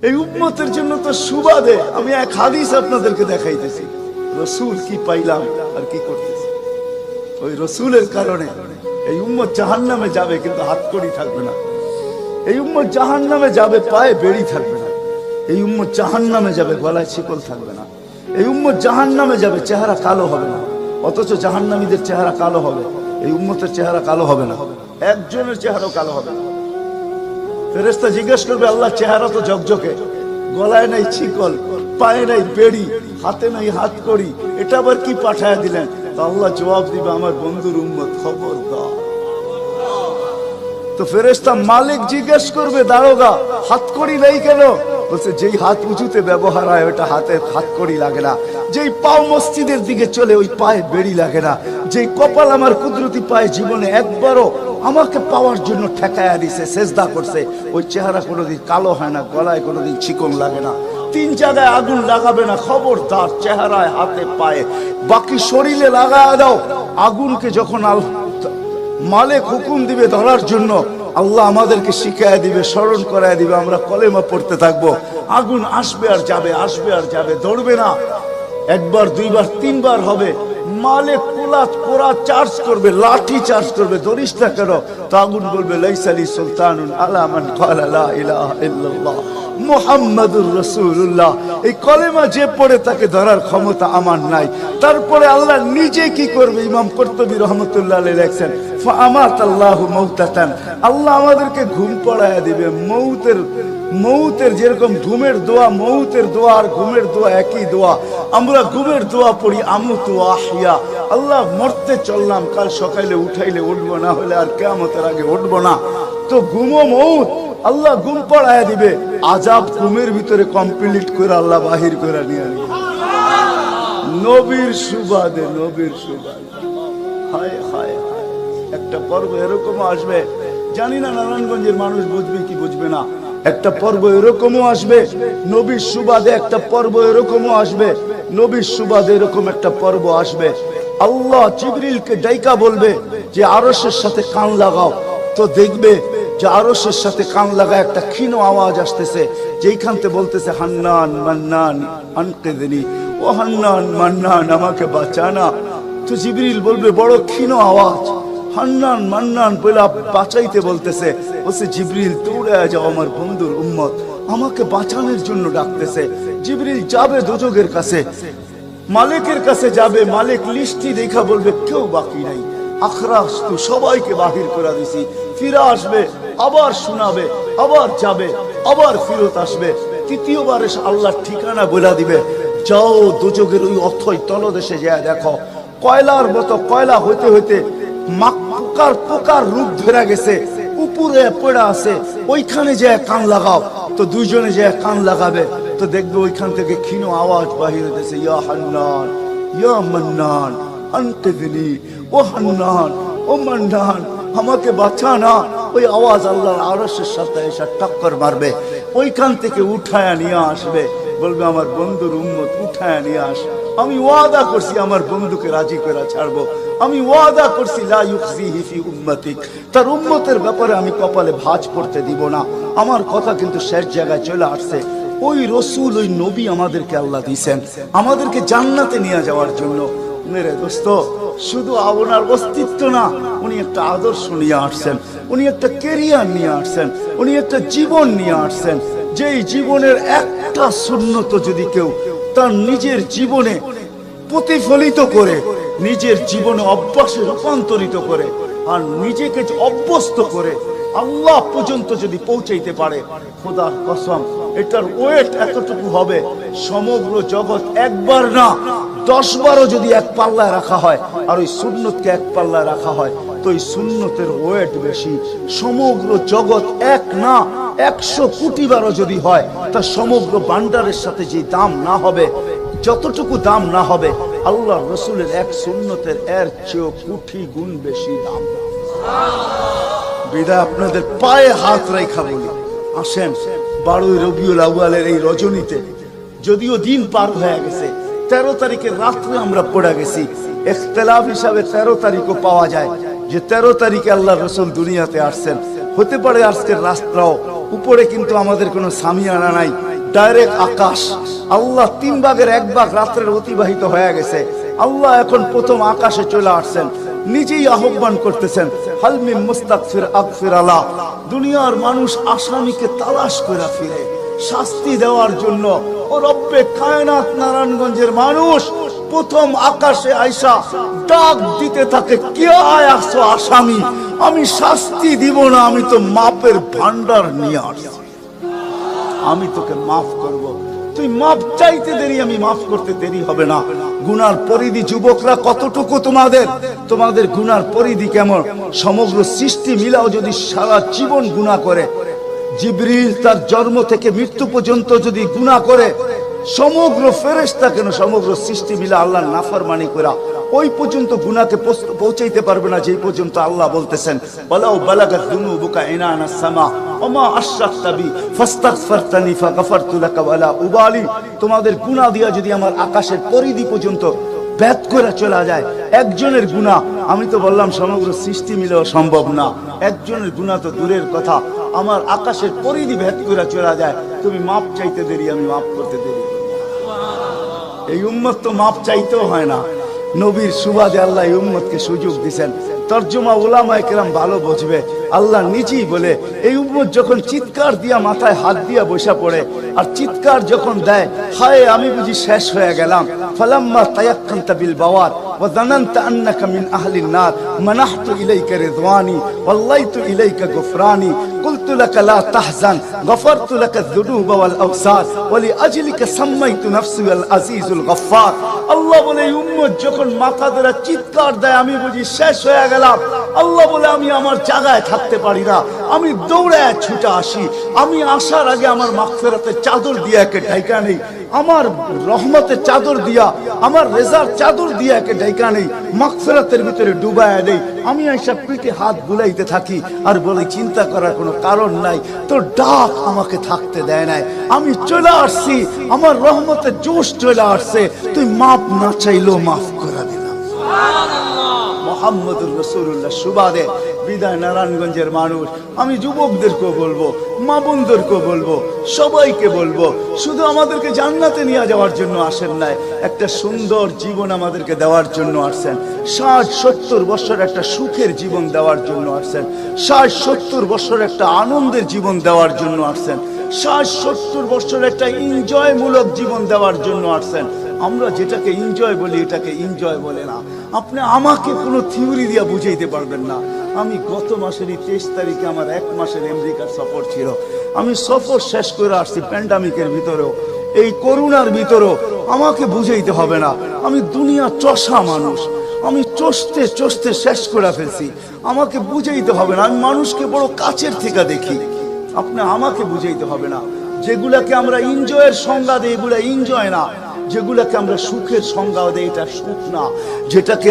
এই উম্মতের জন্য তো সুবাদে আমি এক হাদিস আপনাদেরকে দেখাইতেছি। রসুল কি পাইলাম আর কি করতেছি। ওই রসুলের কারণে এই উম্মত জাহান্নামে যাবে, কিন্তু হাতকড়ি থাকবে না। এই উম্মত জাহান্নামে যাবে, পায়ে বেড়ি থাকবে না। এই উম্মত জাহান্নামে যাবে, গলায় শিকল থাকবে না। এই উম্মত জাহান্নামে যাবে, চেহারা কালো হবে না। অথচ জাহান্নামীদের চেহারা কালো হবে, এই উম্মতের চেহারা কালো হবে না। একজনের চেহারাও কালো হবে না। ফেরেশতা জিজ্ঞেস করবে, আল্লাহ চেহারা তো ঝকঝকে, গলায় নাই শিকল, পায়ে নাই বেড়ি, হাতে নাই হাতকড়ি, এটা আবার কি পাঠায় দিলেন? তো আল্লাহ জবাব দিবে, আমার বন্ধুর উম্মত, খবরদার। তো ফেরেশতা মালিক জিজ্ঞেস করবে, দারোগা হাতকড়ি নেই কেন? বলছে, যেই হাত উঁচুতে ব্যবহার হয় ওটা হাতে হাতকড়ি লাগে না। যেই পাও মসজিদের দিকে চলে ওই পায়ে বেড়ি লাগে না। যেই কপাল আমার কুদরতি পায়ে জীবনে একবারও আমাকে পাওয়ার জন্য ঠেকায়া দিছে, সেজদা করছে, ওই চেহারা কোনোদিন কালো হয় না, গলায় কোনোদিন চিকন লাগে না। 3 জায়গায় আগুন লাগাবে না, খবরদার। চেহারায়, হাতে, পায়ে, বাকি শরীরে লাগায়া দাও। আগুনকে যখন মালিক হুকুম দিবে ধরার জন্য, আল্লাহ আমাদেরকে শিখায় দিবে, স্মরণ করায় দিবে, আমরা কলেমা পড়তে থাকবো। আগুন আসবে আর যাবে, আসবে আর যাবে, ধরবে না। একবার, দুইবার, 3 বার হবে। মালিক কোরা চার্জ করবে, লাঠি চার্জ করবে, ধরিস না কেন? তো আগুন বলবে, লাইসালি সুলতানুন আলা মান ক্বালা লা ইলাহা ইল্লাল্লাহ মুহাম্মাদুর রাসূলুল্লাহ। এই কলেমা যে পড়ে তাকে ধরার ক্ষমতা আমার নাই। তারপরে আল্লাহ নিজে কি করবে? ইমাম কুরতুবী রাহমাতুল্লাহ আলাইহি লেখেন, ফাআমাতাল্লাহু মাউতাতান, আল্লাহ আমাদেরকে ঘুম পড়ায়া দিবে। মৌতের যেরকম ঘুমের দোয়া, মৌতের দোয়া আর ঘুমের দোয়া একই দোয়া। আমরা ঘুমের দোয়া পড়ি, আমুতু আহিয়া, আল্লাহ মরতে চললাম, কাল সকালে উঠাইলে উঠবো, না হলে আর কিয়ামতের আগে উঠবো না। তো ঘুমো মৌত, আল্লাহ ঘুম পড়ায়া দিবে। আযাব ঘুমের ভিতরে কমপ্লিট করে আল্লাহ বাহির করে নিয়ে আনবে। নবীর সুবাদে, নবীর সুবাদে। হায় হায় হায়, একটা পর্ব এরকমও আসবে, জানি না নারায়ণগঞ্জের মানুষ বুঝবে কি বুঝবে না। একটা পর্ব এরকমও আসবে নবীর সুবাদে, একটা পর্ব এরকমও আসবে নবীর সুবাদে, এরকম একটা পর্ব আসবে। আল্লাহ জিবরিলকে ডাইকা বলবে যে আরশের সাথে কান লাগাও। তো দেখবে যে আরশের সাথে কান লাগা একটা ক্ষীণ আওয়াজ আসতেছে, যেইখান থেকে বলতেছে, হান্নান মান্নান আনকিযনি, ও হান্নান মান্নান আমাকে বাঁচানা। তো জিবরিল বলবে, বড় ক্ষীণ আওয়াজ, হান্নান মান্নান বলে বাঁচাইতে বলতেছে। বলছে, জিবরিল দৌড়ে যাও, আমার বন্ধুর উম্মত আমাকে বাঁচানোর জন্য ডাকতেছে। জিবরিল যাবে দোজখের কাছে, মালিকের কাছে যাবে। মালিক লিস্টি দেখা বলবে, কেউ বাকি নাই, আখরাস তো সবাইকে বাহির করে দিছি। ফিরে আসবে, আবার শোনাবে, আবার যাবে, আবার ফিরত আসবে। তৃতীয়বার এসে আল্লাহর ঠিকানা বলে দিবে, যাও দোজখের ওই অথই তলদেশে যায় দেখো, কয়লার মতো কয়লা হইতে হইতে পোকার রূপ ধরে গেছে, উপরে পড়ে আছে, ওইখানে যে কান লাগাও। তো দুইজনে যে কান লাগাবে, তো দেখবে ওইখান থেকে ক্ষীণ আওয়াজ বাহির হইতেছে, ইয়া হান্নান ইয়া মান্নান আনকিযনি, ও হান্নান ও মান্নান আমাকে বাঁচানা। ওই আওয়াজ আল্লাহর আরশের সাথে এসে টক্কর মারবে, ওইখান থেকে উঠায়া নিয়ে আসবে। বলবে, আমার বন্ধুর উম্মত উঠায়া নিয়ে আস, আমি ওয়াদা করছি আমার বন্ধুকে রাজি করে ছাড়বো। আমি ওয়াদা করছি লা ইউখজিহি ফি উম্মতিক, তার উম্মতের ব্যাপারে আমি কপালে ভাঁজ করতে দিব না। আমার কথা কিন্তু শেষ জায়গায় চলে আসছে। ওই রসুল, ওই নবী আমাদেরকে আল্লাহ দিয়েছেন আমাদেরকে জান্নাতে নিয়ে যাওয়ার জন্য। মেরে দোস্ত, শুধু ওনার অস্তিত্ব না, উনি একটা আদর্শ নিয়ে আসছেন, উনি একটা কেরিয়ার নিয়ে আসছেন, উনি একটা জীবন নিয়ে আসছেন। যেই জীবনের একটা সুন্নত যদি কেউ তার নিজের জীবনে প্রতিফলিত করে, নিজের জীবনে অভ্যাসে রূপান্তরিত করে, আর নিজেকে অভ্যস্ত করে আল্লাহ পর্যন্ত যদি পৌঁছাইতে পারে, খোদার কসম এটার ওয়েট এতটুকু হবে, সমগ্র জগৎ একবার না 10 বারও যদি এক পাল্লায় রাখা হয়, আর ওই সুন্নতকে এক পাল্লায় রাখা হয়, তো ওই সুন্নতের ওয়েট বেশি। সমগ্র জগৎ এক না 100 কোটি বারও যদি হয়, তা সমগ্র ভান্ডারের সাথে যে দাম না হবে, যতটুকু দাম না হবে, আল্লাহ রসুলের এক সুন্নতের এর চেয়েও কোটি গুণ বেশি দাম। বিদায় আপনাদের পায়ে হাত রেখা বলি, আসেন 12 রবিউল আউয়ালের এই রজনীতে, যদিও দিন পার হয়ে গেছে, 13 তারিখের রাত্রে আমরা পড়ে গেছি। ইখতিলাফ হিসাবে 13 তারিখও পাওয়া যায় যে 13 তারিখে আল্লাহ রসুল দুনিয়াতে আসছেন। হতে পারে আজকের রাস্তাও উপরে কিন্তু আমাদের কোনো সামিয়ানা নাই, ডাইরেক্ট আকাশ। আল্লাহ 3 ভাগের 1 ভাগ রাত্রের অতিবাহিত হয়ে গেছে। আল্লাহ এখন প্রথম আকাশে চলে আসছেন, নিজেই আহ্বান করতেছেন, হালমি মুস্তাগফির আগফির আলা। দুনিয়ার মানুষ আসামিকে তালাশ করে ফিরে শাস্তি দেওয়ার জন্য। ও রব্বে কায়নাত নারায়ণগঞ্জের মানুষ প্রথম আকাশে আইসা ডাক দিতে থাকে, কে আসছো আসামি? আমি শাস্তি দিব না, আমি তো মাপের ভান্ডার নিয়ে আসছি, আমি তোকে মাফ করব। তুই মাপ চাইতে দেরি, আমি মাফ করতে দেরি হবে না। গুনার পরিধি যুবকরা কতটুকু তোমাদের গুনার পরিধি কেমন? সমগ্র সৃষ্টি মিলাও যদি সারা জীবন গুনাহ করে, জিবরিল তার জন্ম থেকে মৃত্যু পর্যন্ত যদি গুনাহ করে, সমগ্র ফেরেশতা কেন সমগ্র সৃষ্টি মিলা আল্লাহর নাফরমানি করা ওই পর্যন্ত গুনাহকে পৌঁছাইতে পারবে না, যেই পর্যন্ত আল্লাহ বলতেছেন ওয়ালাউ বালাগাত যুনুবুকা ইনানাস সামা ওমা আশরাকতা বি ফাস্তাগফারতানি ফাগফারতু লাকা ওয়ালা উবালি। তোমাদের গুনাহ দিয়া যদি আমার আকাশের পরিধি পর্যন্ত ভেদ করে চলা যায়, একজনের গুনাহ, আমি তো বললাম সমগ্র সৃষ্টি মিলেও সম্ভব না, একজনের গুনাহ তো দূরের কথা, আমার আকাশের পরিধি ভেদ করে চলা যায়, তুমি মাপ চাইতে দেরি, আমি মাপ করতে দেরি। এই উম্মত তো মাপ চাইতেও হয় না, নবীর সুবাদে আল্লাহ এই উম্মতকে সুযোগ দিয়েছেন। তরজমা উলামায়ে কেরাম ভালো বুঝবে। আল্লাহ নিজেই বলে, এই উম্মত যখন চিৎকার দিয়া মাথায় হাত দিয়া বসা পড়ে আর চিৎকার যখন দেয়, হায় আমি বুঝি শেষ হয়ে গেলাম, ফালাম্মা তায়াক্কানতা বিল বাওয়ার ওয়া যানানতা আন্নাকা মিন আহলিন নার মানাহতু ইলাইকা রিদওয়ানি ওয়াল্লাইতু ইলাইকা গুফরানি কুলতু লাকা লা তাহজান গফারতু লাকা যুনুবা ওয়াল আওসার ওয়া লিআজলিকা সাম্মাইতু নাফসি আল আজিজুল গফফার। আল্লাহ বলে, এই উম্মত যখন মাথা ধরে চিৎকার দেয়, আমি বুঝি শেষ হয়ে গেলাম। আল্লাহ বলে, আমি আমার জায়গায় থাকতে পারি না, আমি দৌড়ায় ছুটে আসি। আমি আসার আগে আমার মাগফিরাতের চাদর দিয়া একে ঢাইকা নেই, আমার রহমতের চাদর দিয়া, আমার রেজার চাদর দিয়া একে ঢাইকা নেই, মাগফিরাতের ভিতরে ডুবায়া নেই। আমি আইসা পিঠে হাত বুলাইতে থাকি আর বলি, চিন্তা করার কোনো কারণ নাই, তোর ডাক আমাকে থাকতে দেয় নাই, আমি চলে আসছি, আমার রহমতের জোশ চলে আসছে, তুই মাপ না চাইলেও মাফ করে দিলাম। মুহাম্মদুর রাসূলুল্লাহ সুবাদে বিদায় নারায়ণগঞ্জের মানুষ, আমি যুবকদেরকেও বলবো, মা বোনদেরকেও বলবো, সবাইকে বলবো, শুধু আমাদেরকে জান্নাতে নিয়ে যাওয়ার জন্য আসেন নাই, একটা সুন্দর জীবন আমাদেরকে দেওয়ার জন্য আসছেন। 60-70 বছর একটা সুখের জীবন দেওয়ার জন্য আসছেন, 60-70 বছর একটা আনন্দের জীবন দেওয়ার জন্য আসছেন, 60-70 বছর একটা এনজয়মূলক জীবন দেওয়ার জন্য আসছেন। আমরা যেটাকে এনজয় বলি, এটাকে এনজয় বলে না। আপনি আমাকে কোনো থিওরি দিয়া বুঝাইতে পারবেন না। আমি গত মাসের 23 তারিখে আমার 1 মাসের আমেরিকার সফর ছিল, আমি সফর শেষ করে আসছি প্যান্ডামিকের ভিতরেও, এই করোনার ভিতরেও। আমাকে বুঝাইতে হবে না, আমি দুনিয়া চষা মানুষ, আমি চষতে চষতে শেষ করে ফেলছি, আমাকে বুঝাইতে হবে না। আমি মানুষকে বড় কাছের থেকে দেখি, আপনি আমাকে বুঝাইতে হবে না। যেগুলাকে আমরা এনজয়ের সংজ্ঞা দিই, এগুলা এনজয় না। যেগুলাকে আমরা সুখের সংজ্ঞা দেই, এটা সুখ না। যেটাকে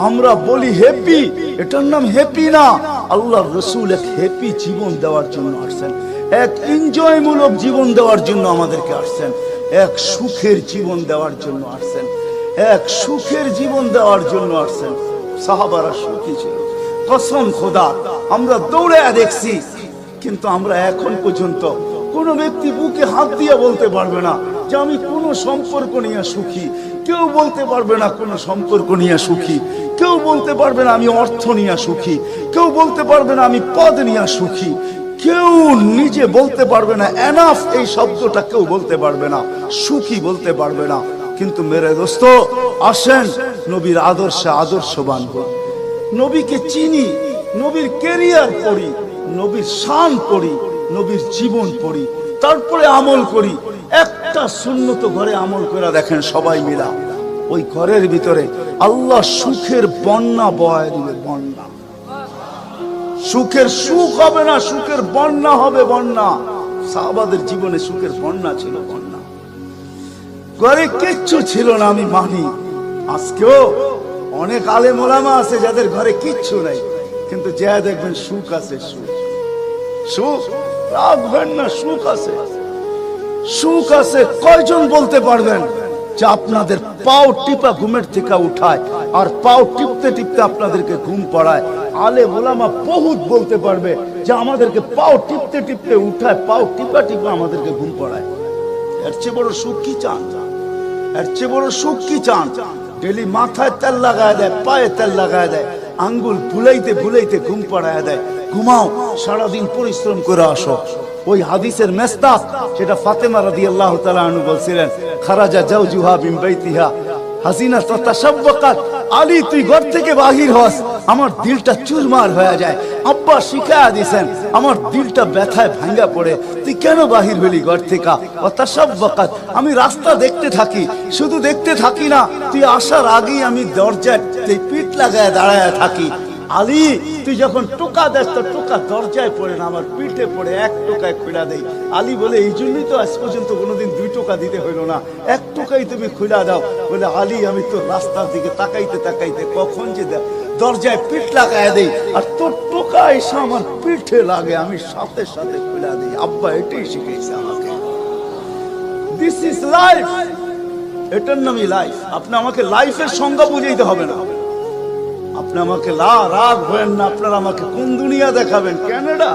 আমরা বলি হ্যাপি, এটার নাম হ্যাপি না। আল্লাহর রাসূল এক হ্যাপি জীবন দেওয়ার জন্য আসছেন, এক এনজয়মূলক জীবন দেওয়ার জন্য আমাদেরকে আসছেন, এক সুখের জীবন দেওয়ার জন্য আসছেন, এক সুখের জীবন দেওয়ার জন্য আসছেন। সাহাবারা সুখী ছিল, কসম খোদা। আমরা দৌড়ে দেখছি, কিন্তু আমরা এখন পর্যন্ত কোন ব্যক্তি বুকে হাত দিয়ে বলতে পারবে না যে আমি কোন সম্পর্ক নিয়ে সুখী। কেউ বলতে পারবে না কোন সম্পর্ক নিয়ে সুখী, কেউ বলতে পারবে না আমি অর্থ নিয়ে সুখী, কেউ বলতে পারবে না আমি পদ নিয়ে সুখী, কেউ নিজে বলতে পারবে না এনাফ এই শব্দটা কেউ বলতে পারবে না, সুখী বলতে পারবে না। কিন্তু মেরে দোস্ত, আসেন নবীর আদর্শে আদর্শবান হই, নবীকে চিনি, নবীর ক্যারিয়ার পড়ি, নবীর শান পড়ি, নবীর জীবন পড়ি, তারপরে আমল করি। একটা সুন্নত ঘরে আমল করে দেখেন সবাই মিলা, ওই ঘরের ভিতরে আল্লাহ সুখের বন্যা বয় দিবে, বন্যা। সুখের সুখ হবে না, সুখের বন্যা হবে, বন্যা। সাহাবাদের জীবনে সুখের বন্যা ছিল, বন্যা। ঘরে কিচ্ছু ছিল না, আমি মানি। আজকেও অনেক আলেম ওলামা আছে যাদের ঘরে কিচ্ছু নাই, কিন্তু যা দেখবেন সুখ আছে, সুখ, সুখ রাখবেন না, সুখ আছে, সুখ আছে। কয়জন বলতে পারবেন যে আপনাদের পাও টিপা ঘুমের থেকে উঠায় আর পাও টিপতে টিপতে আপনাদেরকে ঘুম পড়ায়? আলেম ওলামা বহুত বলতে পারবে, যে আমাদেরকে পাও টিপতে টিপতে উঠায়, পাও টিপা টিপা আমাদেরকে ঘুম পড়ায়। এর চেয়ে বড় সুখ কি চান? এর চেয়ে বড় সুখ কি চান? ডেলি মাথায় তেল লাগায় দেয়, পায়ে তেল লাগায় দেয়, আঙ্গুল ভুলাইতে ভুলাইতে ঘুম পড়ায় দেয়। ঘুমাও, সারাদিন পরিশ্রম করে আসো। ওই হাদিসের মেস্তাক, সেটা ফাতেমা রাদিয়াল্লাহু তাআলা আনহা বলছিলেন, খারাজা জাওজুহা মিন বাইতিহা হাসিনা তাতাশাব্বাকাত। আলী তুই ঘর থেকে বাহির হস, আমার দিলটা চুরমার হয়ে যায়। আব্বা শিখায়া দিয়েছেন, আমার দিলটা ব্যথায় ভাঙ্গা পড়ে। তুই কেন বাহির হলি ঘর থেকে? তাতাশাব্বাকাত, আমি রাস্তা দেখতে থাকি, শুধু দেখতে থাকি না, তুই আসার আগেই আমি দরজায় পিঠ লাগায় দাঁড়ায় থাকি। আলী তুই যখন টোকা দেস তো টোকা দরজায় পড়ে না, আমার পিঠে পড়ে, এক টোকায় খুলা দেই। আলী বলে এই জন্যই তো আজ পর্যন্ত কোনোদিন 2 টোকা দিতে হইল না, 1 টোকাই তুমি খুলা দাও। বলে আলী আমি তো রাস্তার দিকে তাকাইতে তাকাইতে কখন যে দরজায় পিঠ লাগায় দেই, আর তোর টোকা এসে আমার পিঠে লাগে, আমি সাথে সাথে খুলা দিই। আব্বা এটাই শিখেছে আমাকে। দিস ইজ লাইফ, এটার নামই লাইফ। আপনি আমাকে লাইফের সংজ্ঞা বুঝাইতে হবে না। আপনি আমাকে রাগ হবেন না, আপনারা আমাকে কোন দুনিয়া দেখাবেন? Canada,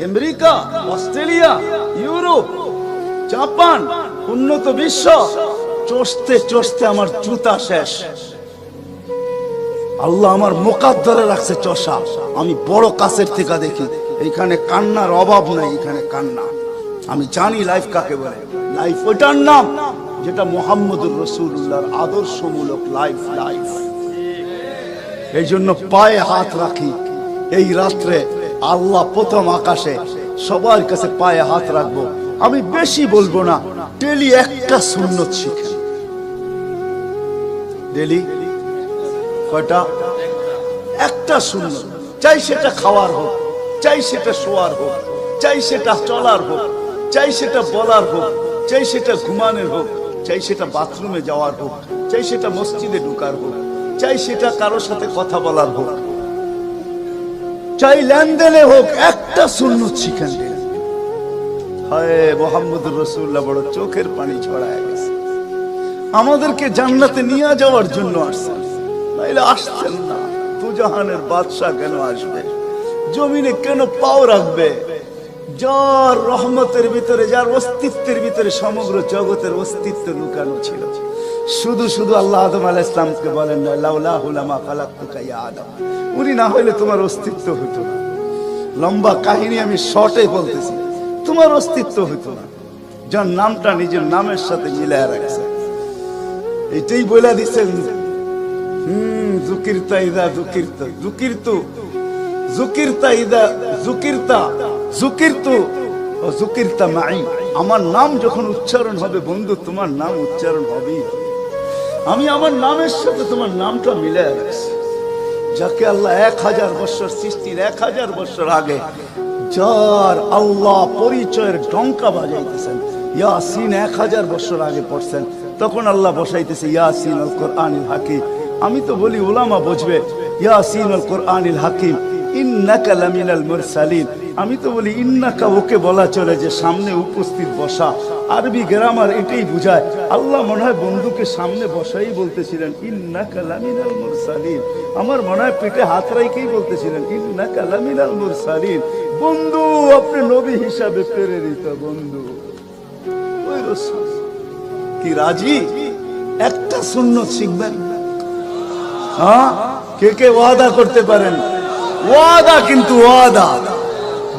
America, Australia, Europe, Japan, উন্নত বিশ্ব, চষতে চষতে আমার জুতা শেষ। আল্লাহ আমার মুকাদ্দারে রাখছে চষা। আমি বড় কাছের থেকে দেখি, এইখানে কান্নার অভাব নাই, এখানে কান্না। আমি জানি লাইফ কাকে বলে। লাইফ ওটার নাম যেটা মুহাম্মদুর রাসূলুল্লাহর আদর্শমূলক লাইফ। লাইফ এই জন্য পায়ে হাত রাখি। এই রাত্রে আল্লাহ প্রথম আকাশে সবার কাছে পায়ে হাত রাখবো। আমি বেশি বলবো না, ডেলি একটা সুন্নত শিখেন। ডেলি কয়টা? একটা সুন্নত। চাই সেটা খাওয়ার হোক, চাই সেটা শোয়ার হোক, চাই সেটা চলার হোক, চাই সেটা বলার হোক, চাই সেটা ঘুমানোর হোক, চাই সেটা বাথরুমে যাওয়ার হোক, চাই সেটা মসজিদে ঢুকার হোক, চাই সেটা কারোর সাথে কথা বলার হোক, চাই লেনদেনে হোক, একটা সুন্নত শিখেন। হায় মুহাম্মদুর রাসূলুল্লাহ বড় চোখের পানি ছড়ায় গেছে। আমাদেরকে জান্নাতে নিয়ে যাওয়ার জন্য আসছেন, নাইলে আসছেন না। দুজাহানের বাদশা কেন আসবে? জমিনে কেন পাও রাখবে? যার রহমতের ভিতরে, যার অস্তিত্বের ভিতরে সমগ্র জগতের অস্তিত্ব লুকানো ছিল। শুধু শুধু আল্লাহ আদম আলাইহিস সালামকে বলেন না, লাউলাহু লামা খালাকতুকা ইয়া আদম। উনি না হইলে তোমার অস্তিত্ব হতো না। লম্বা কাহিনী আমি শর্টে বলতেছি, তোমার অস্তিত্ব হতো না। যার নামটা নিজের নামের সাথে মিলায় রাখছে, এটাই বলে দিচ্ছেন, যুকিরতা ইদা যুকিরতা যুকিরতু যুকিরতা ইদা যুকিরতা যুকিরতু ও যুকিরতা মাই। আমার নাম যখন উচ্চারণ হবে বন্ধু, তোমার নাম উচ্চারণ হবেই। আমি আমার নামের সাথে তোমার নামটা মিলায় রাখছি। যাকে আল্লাহ 1000 বছর সৃষ্টির 1000 বছর আগে, যার আল্লাহ পরিচয়ের ডঙ্কা বাজাইতেছেন, ইয়াসিন 1000 বছর আগে পড়ছেন, তখন আল্লাহ বসাইতেছে ইয়াসিন আল কোরআনিল হাকিম। আমি তো বলি উলামা বুঝবে, ইয়াসিন আল কোরআনিল হাকিম ইন্নাকা লামিনাল মুরসালিন। আমি তো বলি ইন্নাকা ওকে বলা চলে যে সামনে উপস্থিত বসা। আরবি গ্রামার এটাই বুঝায়। আল্লাহ মনে হয় বন্ধুকে সামনে বসাই বলতেছিলেন ইন্নাকা লামিনাল মুরসালিন। আমার মনে হয় পেটে হাত রাইকেই বলতেছিলেন ইন্নাকা লামিনাল মুরসালিন। বন্ধু আপনি নবী হিসাবে প্রেরিত বন্ধু। ওই রাসূল কি রাজি? একটা সুন্নত শিখবেন। হ্যাঁ, কে কে ওয়াদা করতে পারেন? ওয়াদা, কিন্তু ওয়াদা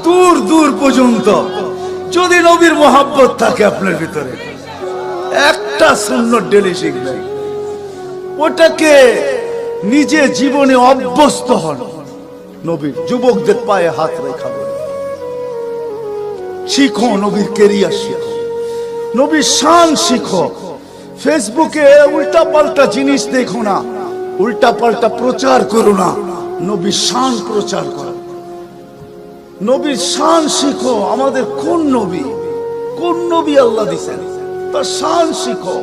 দূর দূর পর্যন্ত। যদি নবীর মোহাব্বত থাকে আপনার ভিতরে, একটা সুন্নত ডেলি শিখবেন। ওটাকে নিজে জীবনে অভ্যস্ত হন। নবীর যুবকদের পায়ে হাত রেখা বলে শিখো, নবীর কেরিয়ার শিখো, নবীর শান শিখো। ফেসবুকে উল্টা পাল্টা জিনিস দেখো না, উল্টা পাল্টা প্রচার করো না, নবীর শান প্রচার করো। নবীর শান শিখো। আমাদের কোন নবী, কোন নবী আল্লাহ দিয়েছেন, তার শান শিখো,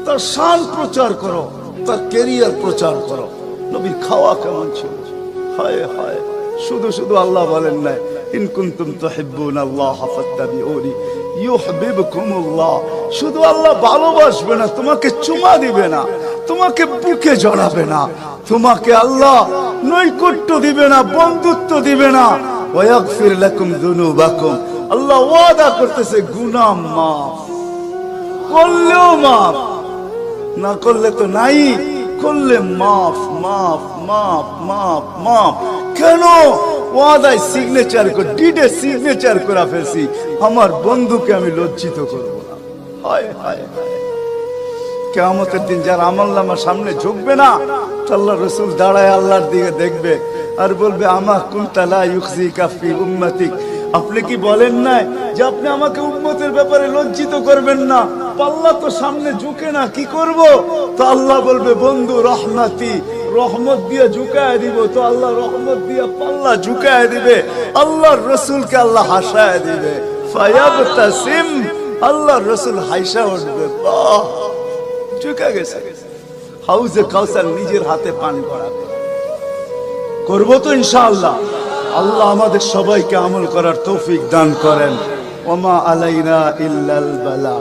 তার শান প্রচার করো, তার ক্যারিয়ার প্রচার করো। নবীর খাওয়া কেমন ছিল? হায় হায়, শুধু শুধু আল্লাহ বলেন না ইন কুনতুম তুহিব্বুনাল্লাহ ফাত্তাবিউনি ইউহিব্বুকুমুল্লাহ। শুধু আল্লাহ ভালোবাসবে না, তোমাকে চুমা দিবে না, তোমাকে বুকে জড়াবে না, তোমাকে আল্লাহ নৈকট্য দিবে না, বন্ধুত্ব দিবে না, ওয়া ইয়াগফির লাকুম যুনুবাকুম। আল্লাহ ওয়াদা করতেছে গুনাহ মাফ করলেও মাফ, না করলে তো নাই, করলে মাফ মাফ মাফ মাফ মাফ। কেন? ওয়াদায় সিগনেচার করে, ডিডে সিগনেচার করে ফেলছি, আমার বন্ধুকে আমি লজ্জিত করব না। হায় হায় হায়, কিয়ামতের দিন যার আমলনামা সামনে ঝুঁকবে না, আল্লাহ রাসূল দাঁড়ায় আল্লাহর দিকে দেখবে আর বলবে আমা কুনতা লা ইউখজিকা ফি উম্মতিক, আপনি কি বলেন না যে আপনি আমাকে উম্মতের ব্যাপারে লজ্জিত করবেন না? পাল্লা তো সামনে ঝুঁকে না, কি করব? তো আল্লাহ বলবে বন্ধু রহমতি, রহমত দিয়ে ঝুঁকায় দিব। তো আল্লাহ রহমত দিয়ে পাল্লা ঝুঁকায় দিবে, আল্লাহর রাসূলকে আল্লাহ হাসায় দিবে। ফায়াবতাসিম, আল্লাহর রাসূল হাসা উঠবে, বাহ ঝুঁকে গেছে। হাউজে কাউসার নিজের হাতে পান করাবে। করবো তো ইনশাআল্লাহ। আল্লাহ আমাদের সবাইকে আমল করার তৌফিক দান করেন। ওমা আলাইনা ইল্লাল বালা।